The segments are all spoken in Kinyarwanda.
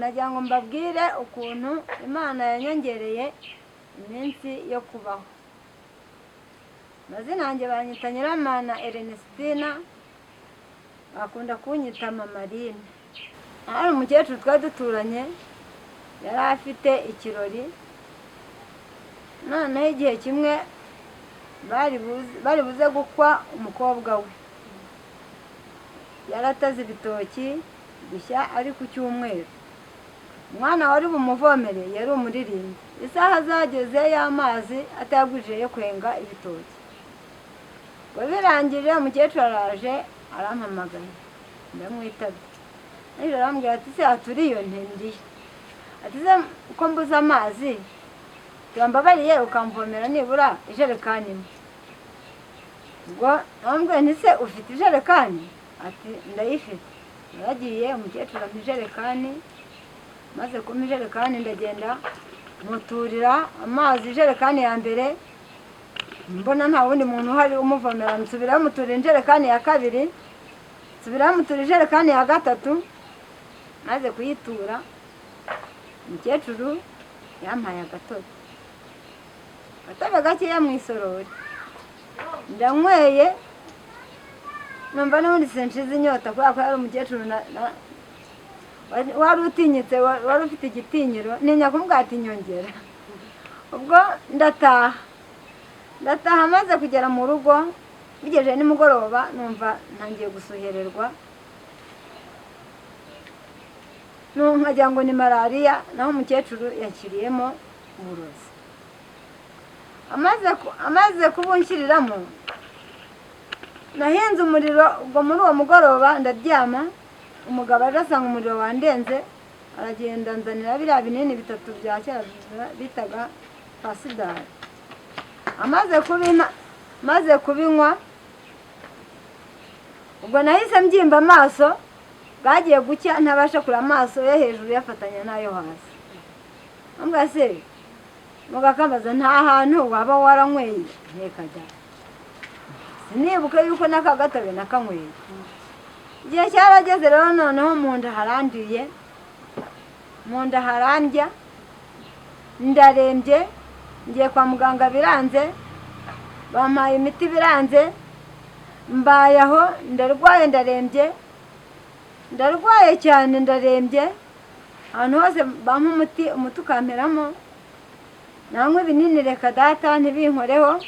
nagira ngo mbabwire ukuntu Imana yanyongereye iminsi yo kubaho. Amazina yanjye banyita Nyiramana Ernestina, bakunda kunyita Mama Line. Hari umukecuru twari duturanye yari afite ikirori, noneho igihe kimwe bari buze gukwa umukobwa we. Yarataze ibitoki bishya ari ku cyumweru. Umwana wari bumuvomere yari umuririmbyi. Isaha zageze y'amazi atayagujije yo kwenga ibitoki. Ngo birangije umukecuru araje arampamagaye, ndamwitabye. Nijoro arambwira ati se aturiyo ntendiye. Ati se uko mbuze amazi tuyambabariye ukamvomera nibura ijerekani imwe. Ubwo arambwira nti se ufite ijerekani? Ati ndayifite. Yaragiye umukecuru ampa ijerekani, maze kumpa ijerekani ndagenda muturira amazi ijerekani ya mbere, mbona nta wundi muntu uhari umuvomera, nsubirayo muturira ijerekani ya kabiri, nsubirayo muturira ijerekani ya gatatu. Maze kuyitura umukecuru yampaye agatobe gakeya mu isorori, ndanyweye numva n'ubundi sinshize inyota, kubera ko yari umukecuru wari utinyitse, wari ufite igitinyiro, ntinya kumubwira ati nyongera. Ubwo ndataha maze kugera mu rugo, bigejeje nimugoroba numva ntangiye gusuhererwa, nkagira ngo ni malariya, naho umukecuru yanshyiriyemo uburozi. Amaze kubunshyiriramo nahinze umuriro. Ubwo muri uwo mugoroba ndaryama, umugabo aje asanga umuriro wandenze, aragenda nzanira biriya binini bitatu bya kera bitaga Fasidari. Maze kubinywa, ubwo nahise mbyimba amaso, bwagiye gucya ntabasha kureba amaso yo hejuru yafatanya n'ayo hasi. Ambwa se mugakambaza nta hantu waba waranyweye? Ntekajya sinibuke yuko n'akagatobe nakanyweye. Igihe cyarageze rero, noneho mu nda harandiye, mu nda harandya, ndarembye, ngiye kwa muganga biranze, bampaye imiti biranze, mbaye aho ndarwaye, ndarwaye cyane, ndarembye. Ahantu hose bampa umuti ukamperamo, nanywa ibinini reka data ntibinkoreho.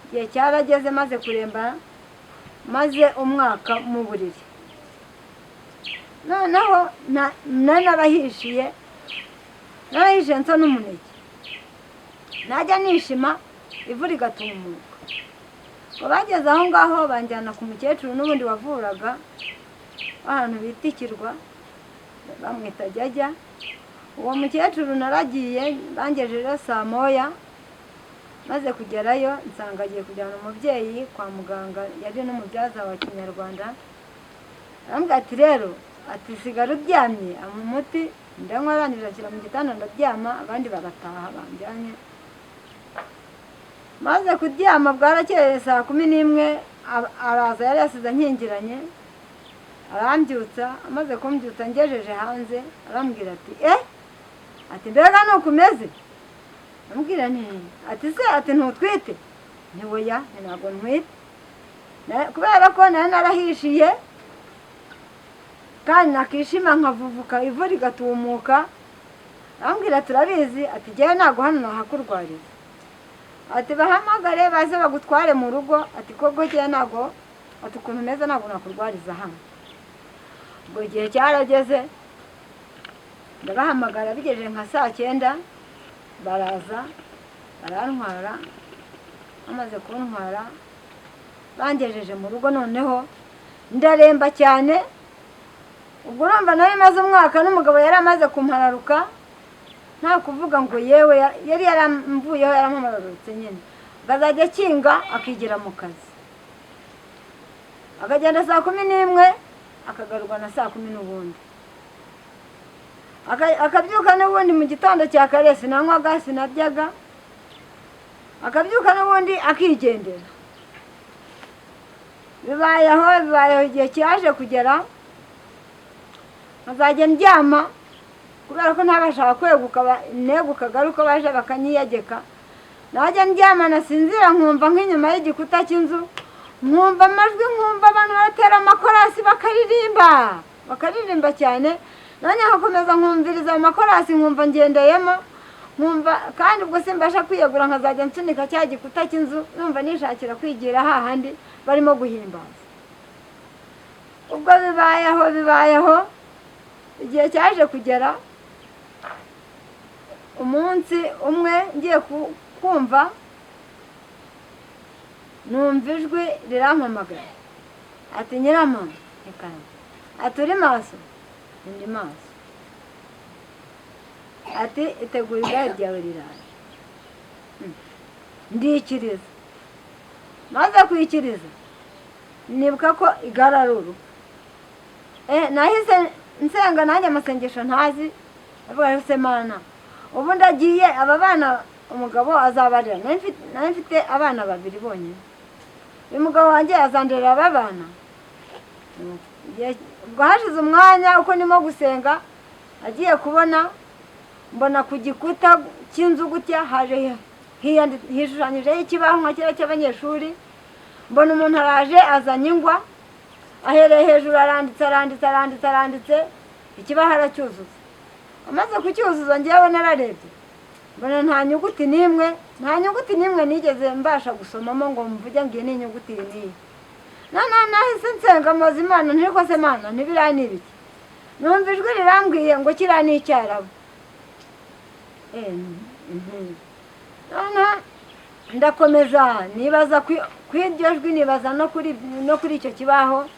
Igihe cyarageze maze kuremba, maze umwaka mu buriri. Noneho narahishiye nsa n'umuneke, najya nishima ivu rigatumuka. Ngo bageze aho ngaho banjyana ku mukecuru n'ubundi wavuraga ahantu bita Ikirwa, bamwita Jyajya. Uwo mukecuru naragiye, bangejeje saa moya. Maze kugerayo nsanga agiye kujyana umubyeyi kwa muganga, yari n'umubyaza wa Kinyarwanda. Arambwira ati rero, ati sigara uryamye, ampa umuti ndanywa, arangije ashyira mu gitanda ndaryama, abandi bagataha banjyanye. Maze kuryama bwarakeye saa 11, araza, yari yasize nkingiranye, arambyutsa. Amaze kumbyutsa ngejeje hanze, arambwira ati ati mbega nuko umeze? Ambwira nti ati se ati ntutwite? Ntiwoya, ntabwo ntwite, kubera ko nari narahishiye kandi nakishima nkavuvuka ivu rigatumuka. Arambwira turabizi, ati jyewe ntabwo hano nahakurwariza, ati bahamagare baze bagutware mu rugo, ati koko jyewe ntabwo, ati ukuntu umeze ntabwo nakurwariza hano. Ubwo igihe cyarageze, ndabahamagara, bigejeje nka saa 9 baraza barantwara. Bamaze kuntwara bangejeje mu rugo, noneho ndaremba cyane. Ubwo urumva nari maze umwaka n'umugabo yari amaze kumpararuka, nta kuvuga ngo yewe, yari yaramvuyeho, yarampamararitse nyine. Bazajya akinga akigira mu kazi, akagenda saa 11 akagarurwa na saa 10 n'ubundi. Akabyuka n'ubundi mu gitondo cya kare, sinanywaga sinaryaga, akabyuka n'ubundi akigendera. bibayeho igihe cyaje kugera nkazajya ndyama kubera ko ntabashaka kweguka negukaga ariko baje bakanyiyegeka najya ndyamana sinzira nkumva nk'inyuma y'igikuta cy'inzu nkumva amajwi nkumva abantu batera amakorasi bakaririmba cyane nanjye nkakomeza nkumviriza amakorasi nkumva ngendeyemo nkumva kandi ubwo simbasha kwiyegura nkazajya nsunika cya gikuta cy'inzu numva nishakira kwigira hahandi barimo guhimbaza ubwo bibayeho igihe cyaje kugera umunsi umwe ngiye kumva numva ijwi rirampamagara ati Nyiramana ati uri maso ndi maso ati itegura igare ryawe riraje ndikiriza maze kwikiriza nibuka ko igare ari urupfu nahise nsenga nanjye amasengesho ntazi avuga se Mana ubu ndagiye aba bana umugabo azabarira nari mfite abana 2 bonyine uyu mugabo wanjye azanderera aba bana ubwo hashize umwanya uko nimo gusenga agiye kubona mbona ku gikuta cy'inzu gutya haje hishushanyijeho ikibaho nka kera cy'abanyeshuri mbona umuntu araje azanye ingwa ahereye hejuru aranditse ikibaho aracyuzuza amaze kucyuzuza ngewe nararebye mbona nta nyuguti n'imwe nigeze mbasha gusomamo ngo mvuge ngiye n'inyuguti n'iyi nahise nsenga amazi Imana ntiriko se Mana ntibiriya ni ibiki numva ijwi rirambwiye ngo kiriya ni icyarabu ndakomeza nibaza kw'iryo jwi nibaza no kuri icyo kibaho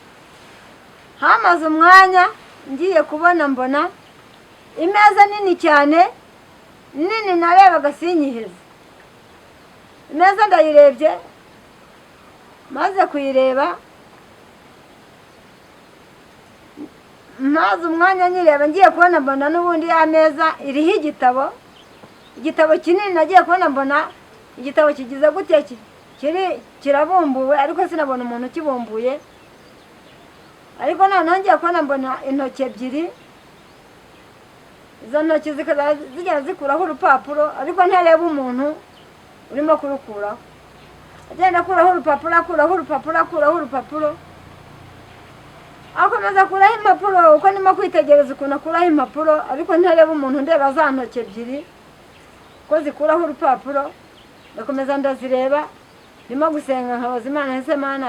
hamaze umwanya ngiye kubona mbona imeza nini cyane nini narebaga sinyiheze imeza ndayirebye maze kuyireba maze umwanya nyireba ngiye kubona mbona n'ubundi ya meza iriho igitabo kinini nagiye kubona mbona igitabo kigize gutya kirabumbuwe ariko sinabona umuntu ukibumbuye ariko noneho ngiye kubona mbona intoki ebyiri izo ntoki zigenda zikuraho urupapuro ariko ntareba umuntu urimo kurukuraho agenda akuraho urupapuro akomeza akuraho impapuro uko ndimo kwitegereza ukuntu akuraho impapuro ariko ntareba umuntu ndeba za ntoki ebyiri ko zikuraho urupapuro ndakomeza ndazireba ndimo gusenga nkabaza Imana ese Mana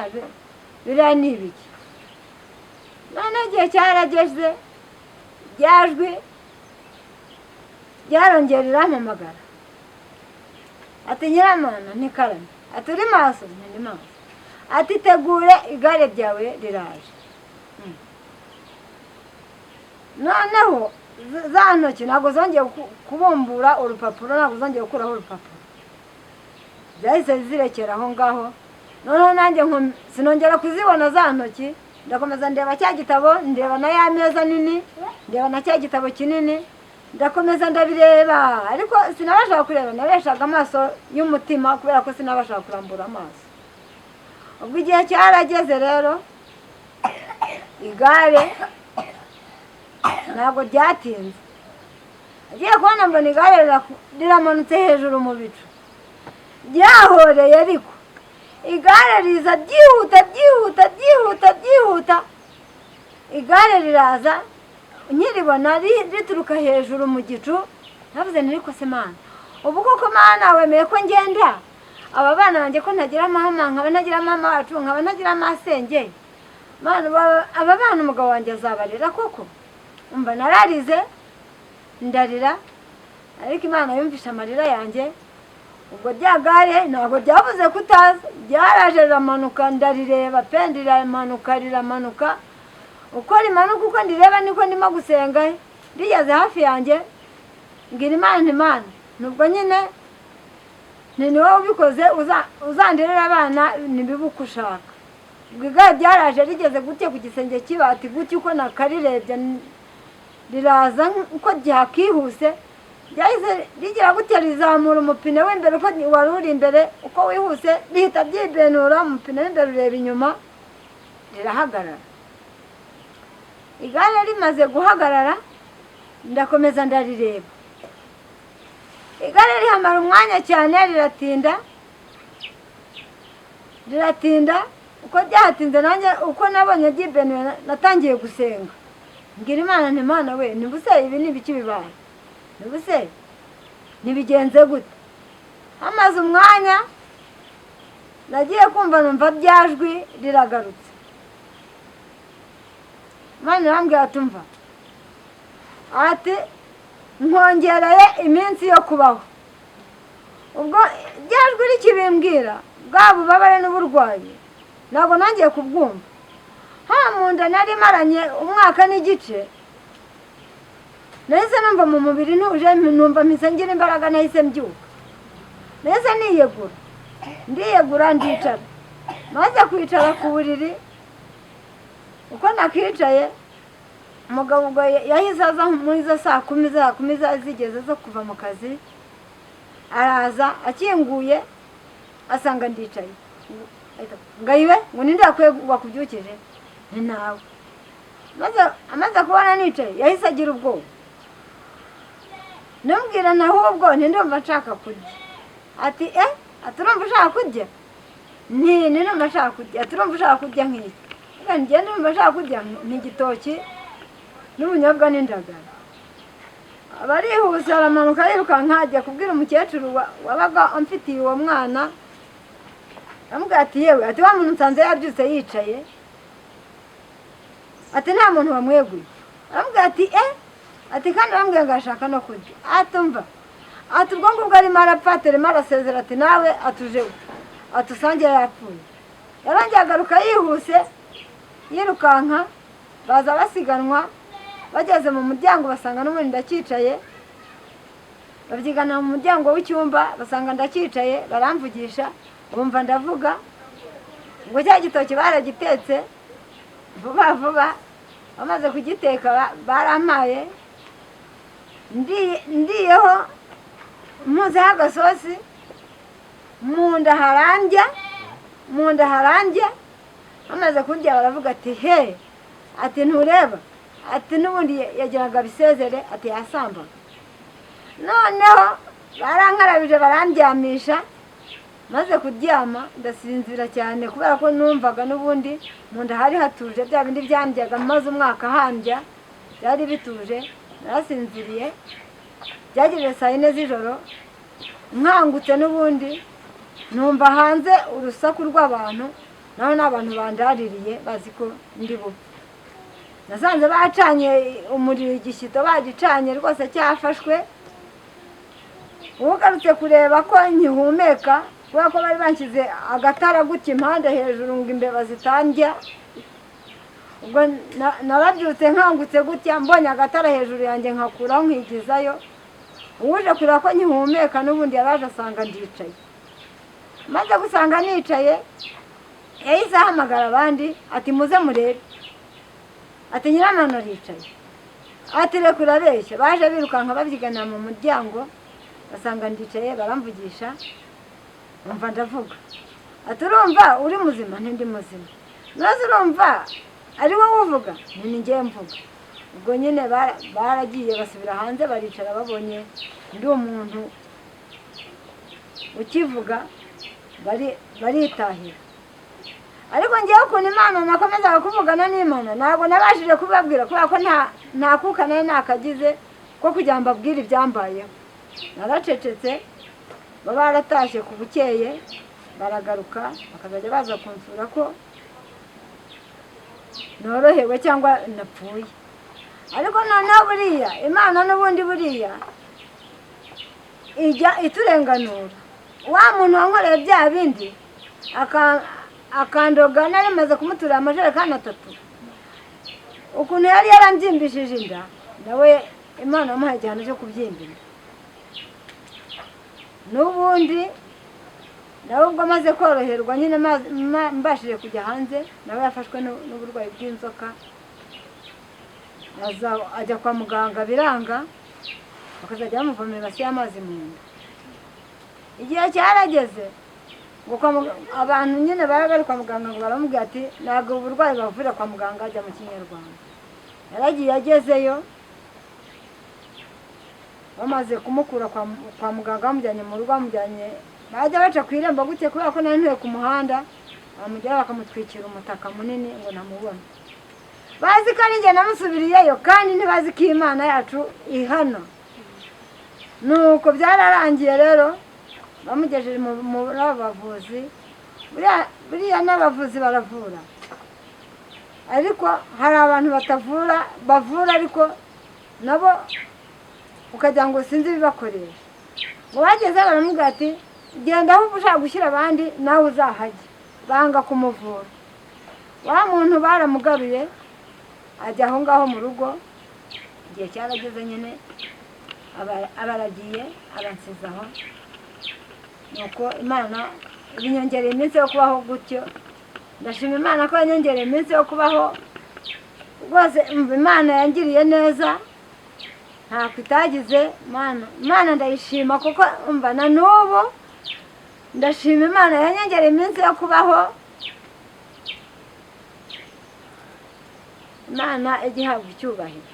biriya ni ibiki none igihe cyarageze ryajwi ryarongera rirampamagara ati Nyiramana ntikarame ati uri maso ndi maso ati tegure igare ryawe riraje noneho za ntoki ntabwo zongeye kubumbura urupapuro ntabwo zongeye gukuraho urupapuro zahise zirekera aho ngaho noneho nanjye sinongera kuzibona za ntoki ndakomeza ndeba cya gitabo ndeba na ya meza nini ndeba na cya gitabo kinini ndakomeza ndabireba ariko sinabashaka kureba nareshaga amaso y'umutima kubera ko sinabashaka kurambura amaso ubwo igihe cyarageze rero igare ntabwo ryatinze agiye kubona mbona igare riramanutse hejuru mu bicu ryahoreye ariko igare riza byihuta igare riraza nkiribona rituruka hejuru mu gicu navuze ntiriko se Mana ubu koko Mana wemeye ko ngenda aba bana banjye ko ntagira mama nkaba ntagira mama wacu nkaba ntagira masenge Mana aba bana umugabo wanjye azabarira koko umva nararize ndarira ariko Imana yumvisha amarira yanjye ubwo rya gare ntabwo ryavuze kutaza ryaraje riramanuka ndarireba pe riramanuka uko rimanuka uko ndireba niko ndimo gusenga rigeze hafi yanjye ngira Imana nubwo nyine ni wowe ubikoze uzandirira abana nibibuka ushaka ubwo igare ryaraje rigeze gutya ku gisenge kibati gutya uko nakarirebye riraza uko ryakihuse ryahise rigira gutya rizamura umupine w'imbere uko wari uri imbere uko wihuse rihita byibenura umupine w'imbere ureba inyuma rirahagarara igare rimaze guhagarara ndakomeza ndarireba. Igare rihamara umwanya cyane riratinda uko ryatinze nanjye uko nabonye ry'ibenuye natangiye gusenga ngira Imana nti Mana we nibuse ibi nibiki bibaye nibuse nibigenze gute. Hamaze umwanya nagiye kumva numva byajwi riragarutse. Imana irambwira ati umva ati nkongereye iminsi yo kubaho. Ubwo byajwi rikibimbwira bwa bubabare n'uburwayi ntabwo nangiye kubwumva. Mu nda nari maranye umwaka n'igice nahise numva mu mubiri ntuje numva mpise ngira imbaraga nahise mbyuka nahise ndiyegura ndicara. Maze kwicara ku buriri uko nakicaye umugabo ubwo yahise aza muri za saa kumi zigeze zo kuva mu kazi araza akinguye asanga ndicaye ngayiwe ngo ninde wakubyukije ni nawe. Amaze kubona nicaye yahise agira ubwoba nambwira naho ubwo ndumva nshaka kurya. Ati aturumva ushaka kurya ndumva nshaka kurya. Aturumva ushaka kurya nk'iki ngende ndumva nshaka kurya n'igitoki n'ubunyobwa n'indagara. Abarihuse aramanuka yirukanka ajya kubwira umukecuru wabaga amfitiye uwo mwana amubwira ati yewe ati wa muntu nsanze yabyutse yicaye ati nta muntu wamweguye. Amubwira ati ati kandi arambwira ngo ashaka no kurya. Atumva ati ubwo ngubwo arimo arapfa arimo arasezera ati nawe atuje atusange yapfuye. Yarongeye agaruka yihuse yirukanka baza basiganwa bageze mu muryango basanga n'ubundi ndakicaye. Babyigana mu muryango w'icyumba basanga ndakicaye baramvugisha bumva ndavuga ngo cya gitoki baragitetse vuba bamaze kugiteka barampaye ndiyeho mpuzeho agasosi mu nda harandya. Bamaze kurya baravuga ati he ati ntureba ati n'ubundi yagiraga bisezere ati yasambaga. Noneho barankarabije barandyamisha maze kuryama ndasinzira cyane kubera ko numvaga n'ubundi mu nda hari hatuje bya bindi byandyaga maze umwaka handya byari bituje. Narasinziriye byageze saa 4 z'ijoro nkangutse n'ubundi numva hanze urusaku rw'abantu naho n'abantu bandaririye bazi ko ndi bupfe. Nasanze bacanye umuriro igishyito bagicanye rwose cyafashwe. Ugarutse kureba ko nkihumeka kubera ko bari banshyize agatara gutya impande hejuru ngo imbeba zitandya. Ubwo narabyutse nkangutse gutya mbonye agatara hejuru yanjye nkakuraho nkigizayo. Uje kureba ko nkihumeka n'ubundi yaraje asanga ndicaye. Maze gusanga nicaye yahise ahamagara abandi ati muze murebe ati nyiramana aricaye. Ati reka urabeshya. Baje birukanka babyigana mu muryango basanga ndicaye baramvugisha umva ndavuga. Ati urumva uri muzima? Ndi muzima. Nazo urumva ari wowe uvuga? Ni njye mvuga. Ubwo nyine baragiye basubira hanze baricara babonye ndi umuntu ukivuga baritahira. Ariko ngewe ukuntu Imana nakomezaga kuvugana n'Imana ntabwo nabashije kubabwira kubera ko nta kuka nari nakagize ko kugira ngo mbabwire ibyambayeho. Naracecetse baratashye ku bukeye baragaruka bakazajya baza kunsura ko norohewe cyangwa napfuye. Ariko noneho buriya Imana n'ubundi buriya ijya iturenganura. Wa muntu wankoreye bya bindi akandoga nari maze kumutura amajerekani 3 ukuntu yari yaramby'imbishije inda nawe Imana yamuhaye igihano cyo kubyimbira. N'ubundi nawe ubwo amaze koroherwa nyine mbashije kujya hanze nawe yafashwe n'uburwayi bw'inzoka ajya kwa muganga biranga bakazajya bamuvomera basi y'amazi mu nda. Igihe cyarageze ngo abantu nyine bari kwa muganga ngo baramubwira ati ntabwo uburwayi bavurira kwa muganga ajya mu Kinyarwanda. Yaragiye agezeyo bamaze kumukura kwa muganga bamujyanye mu rugo, bamujyanye bajya baca ku irembo gutya kubera ko nari ntuye ku muhanda, bamugera bakamutwikira umutaka munini ngo namubone. Bazi ko ari njye namusubiriyeyo kandi ntibazi ko Imana yacu ihana. Nuko byararangiye rero bamugejeje muri abavuzi, buriya n'abavuzi baravura, ariko hari abantu batavura, bavura ariko nabo ukagira ngo sinzi ibibakoresha. Ngo bageze baramubwira ati genda aho ushaka gushyira abandi nawe uzahajya, banga kumuvura. Wa muntu baramugaruye ajya aho ngaho mu rugo, igihe cyarageze nyine abaragiye aransiza aho. Nuko Imana ibinyongereye iminsi yo kubaho gutyo, ndashima Imana ko yanyongereye iminsi yo kubaho rwose. Imana yangiriye neza, ntako itagize. Imana ndayishima kuko umva na n'ubu ndashima Imana yanyongereye iminsi yo kubaho. Imana igihabwa icyubahiro.